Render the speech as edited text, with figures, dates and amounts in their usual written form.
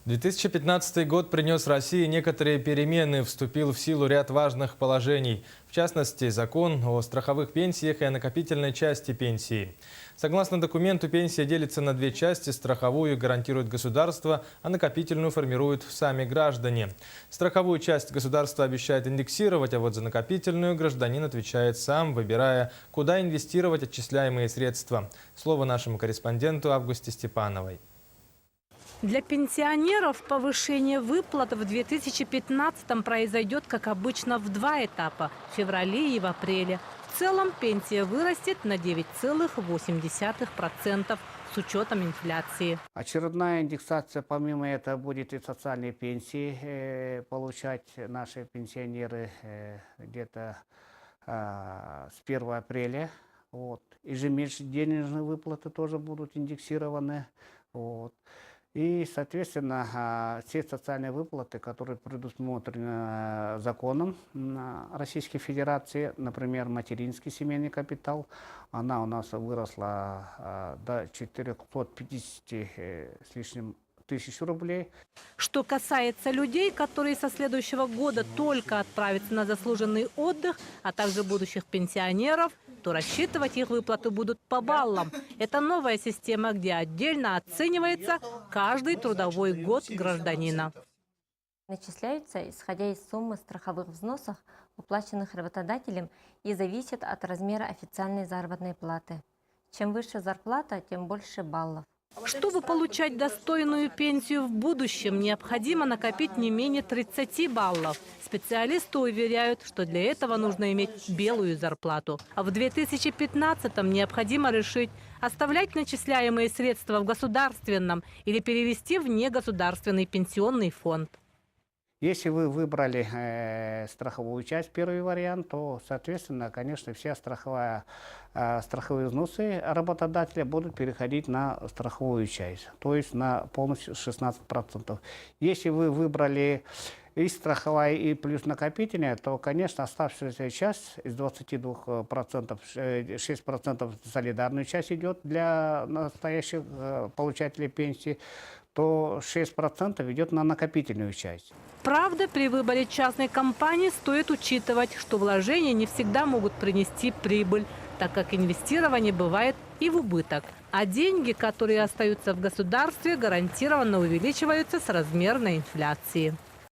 2015 год принес России некоторые перемены, вступил в силу ряд важных положений. В частности, закон о страховых пенсиях и о накопительной части пенсии. Согласно документу, пенсия делится на две части. Страховую гарантирует государство, а накопительную формируют сами граждане. Страховую часть государство обещает индексировать, а вот за накопительную гражданин отвечает сам, выбирая, куда инвестировать отчисляемые средства. Слово нашему корреспонденту Августе Степановой. Для пенсионеров повышение выплат в 2015 произойдет, как обычно, в два этапа – в феврале и в апреле. В целом пенсия вырастет на 9,8% с учетом инфляции. Очередная индексация, помимо этого, будет и социальные пенсии получать наши пенсионеры где-то с 1 апреля. Вот. Ежемесячные выплаты тоже будут индексированы. Вот. И, соответственно, все социальные выплаты, которые предусмотрены законом Российской Федерации, например, материнский семейный капитал, она у нас выросла до 450 с лишним тысяч рублей. Что касается людей, которые со следующего года только отправятся на заслуженный отдых, а также будущих пенсионеров, то рассчитывать их выплаты будут по баллам. Это новая система, где отдельно оценивается каждый трудовой год гражданина. Начисляются, исходя из суммы страховых взносов, уплаченных работодателем, и зависят от размера официальной заработной платы. Чем выше зарплата, тем больше баллов. Чтобы получать достойную пенсию в будущем, необходимо накопить не менее 30 баллов. Специалисты уверяют, что для этого нужно иметь белую зарплату. А в 2015-м необходимо решить, оставлять начисляемые средства в государственном или перевести в негосударственный пенсионный фонд. Если вы выбрали страховую часть, первый вариант, то, соответственно, конечно, все страховые взносы работодателя будут переходить на страховую часть, то есть на полностью 16%. Если вы выбрали и страховая, и плюс накопительная, то, конечно, оставшаяся часть из 22%, 6% солидарную часть идет для настоящих получателей пенсии, то 6% идет на накопительную часть. Правда, при выборе частной компании стоит учитывать, что вложения не всегда могут принести прибыль, так как инвестирование бывает и в убыток. А деньги, которые остаются в государстве, гарантированно увеличиваются с размерной инфляции.